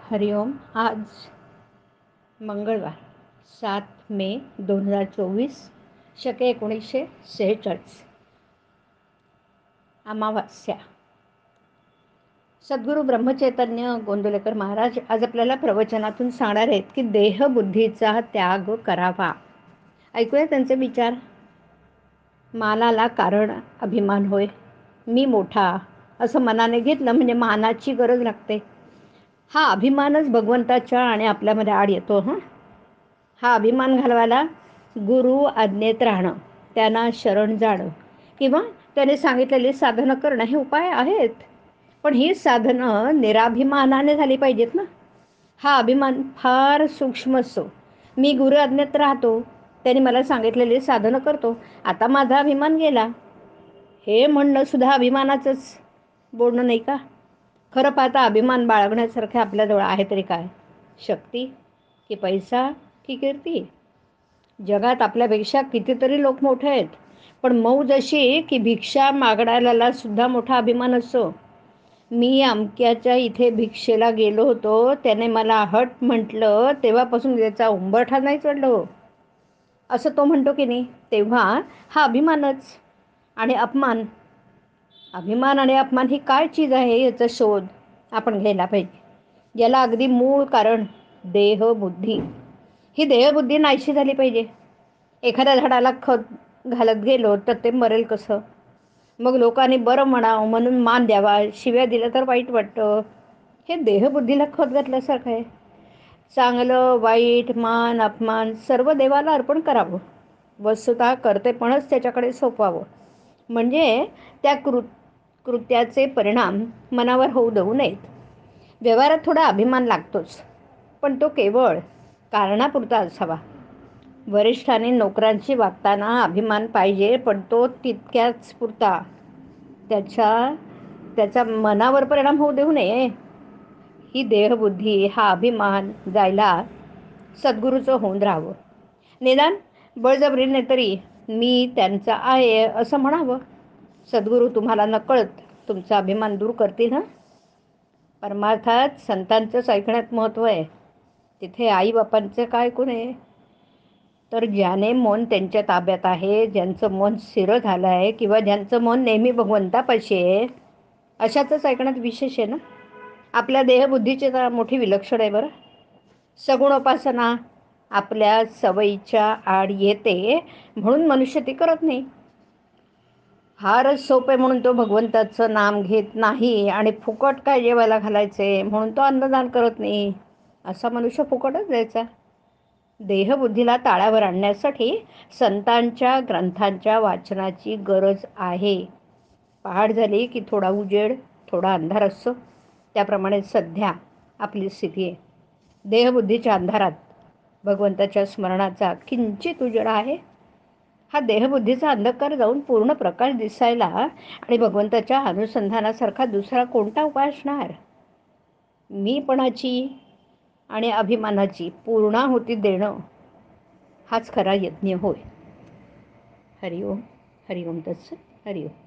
हरिओम. आज मंगळवार 7 मे 2024 शके 1946 अमावास्या. सद्गुरू ब्रह्मचैतन्य गोंदवलेकर महाराज आज आपल्याला प्रवचनातून सांगणार आहेत की देहबुद्धीचा त्याग करावा. ऐकूया त्यांचे विचार. मानाला कारण अभिमान होय. मी मोठा असं मनाने घेतलं म्हणजे मानाची गरज लागते. हा अभिमानच भगवंताच्या आणि आपल्यामध्ये आड येतो. हा अभिमान घालवायला गुरु आज्ञेत राहणं, त्यांना शरण जाणं किंवा त्याने सांगितलेली साधनं करणं हे उपाय आहेत. पण ही साधनं निराभिमानाने झाली पाहिजेत ना. हा अभिमान फार सूक्ष्म असतो. मी गुरु आज्ञेत राहतो, त्यांनी मला सांगितलेली साधनं करतो, आता माझा अभिमान गेला, हे म्हणणं सुद्धा अभिमानाचंच बोलणं नाही का? खरं पाहता अभिमान बाळगण्यासारखं आपल्याजवळ आहे तरी काय? शक्ती की पैसा की कीर्ती? जगात आपल्यापेक्षा कितीतरी लोक मोठे आहेत, पण मौज अशी की भिक्षा मागणाऱ्याला सुद्धा मोठा अभिमान असतो. मी अमक्याच्या इथे भिक्षेला गेलो होतो, त्याने मला हट म्हटलं, तेव्हापासून त्याचा उंबरठा नाही चढलो, असं तो म्हणतो की नाही. तेव्हा हा अभिमानच. आणि अपमान, अभिमान आणि अपमान ही काय चीज आहे याचा शोध आपण घ्यायला पाहिजे. याला अगदी मूळ कारण देहबुद्धी. ही देहबुद्धी नाहीशी झाली पाहिजे. एखाद्या झाडाला खत घालत गेलो तर ते मरेल कसं? मग लोकांनी बरं म्हणावं म्हणून मान द्यावा, शिव्या दिल्या तर वाईट वाटतं. हे देहबुद्धीला खत घातल्यासारखं आहे. चांगलं वाईट मान अपमान सर्व देवाला अर्पण करावं. वस्तुतः कर्तेपणच त्याच्याकडे सोपवावं, म्हणजे त्या कृत्याचे परिणाम मनावर होऊ देऊ नयेत. व्यवहारात थोडा अभिमान लागतोच, पण तो केवळ कारणापुरता असावा. वरिष्ठांनी नोकरांशी वागताना अभिमान पाहिजे, पण तो तितक्याच पुरता. त्याचा मनावर परिणाम होऊ देऊ नये. ही देहबुद्धी, हा अभिमान जायला सद्गुरूचं होऊन राहावं. निदान बळजबरीने तरी मी त्यांचा आहे असं म्हणावं. सद्गुरू तुम्हाला नकळत तुमचा अभिमान दूर करतील. परमार्थात संतांचंच ऐकण्यात महत्त्व आहे. तिथे आईबापांचं काय ऐकू नये. तर ज्याने मन त्यांच्या ताब्यात आहे, ज्यांचं मन स्थिर झालं आहे किंवा ज्यांचं मन नेहमी भगवंतापाशी आहे, अशाचंच ऐकण्यात विशेष आहे ना. आपल्या देहबुद्धीची तर मोठी विलक्षण आहे बरं. सगुणोपासना आपल्या सवयीच्या आड येते म्हणून मनुष्य ती करत नाही. फारच सोपे म्हणून तो भगवंताचं नाम घेत नाही आणि फुकट काय जेवायला घालायचे म्हणून तो अन्नदान करत नाही. असा मनुष्य फुकटच द्यायचा. देहबुद्धीला ताळ्यावर आणण्यासाठी संतांच्या ग्रंथांच्या वाचनाची गरज आहे. पहाट झाली की थोडा उजेड थोडा अंधार असतो, त्याप्रमाणे सध्या आपली स्थिती आहे. देहबुद्धीच्या अंधारात भगवंताच्या स्मरणाचा किंचित उजेड आहे. हा देहबुद्धीचा अंधकार जाऊन पूर्ण प्रकाश दिसायला आणि भगवंताच्या अनुसंधानासारखा दुसरा कोणता उपाय असणार? मीपणाची आणि अभिमानाची पूर्णाहुती देणं हाच खरा यज्ञ होय. हरिओम. हरिओम तत्सत. हरिओम.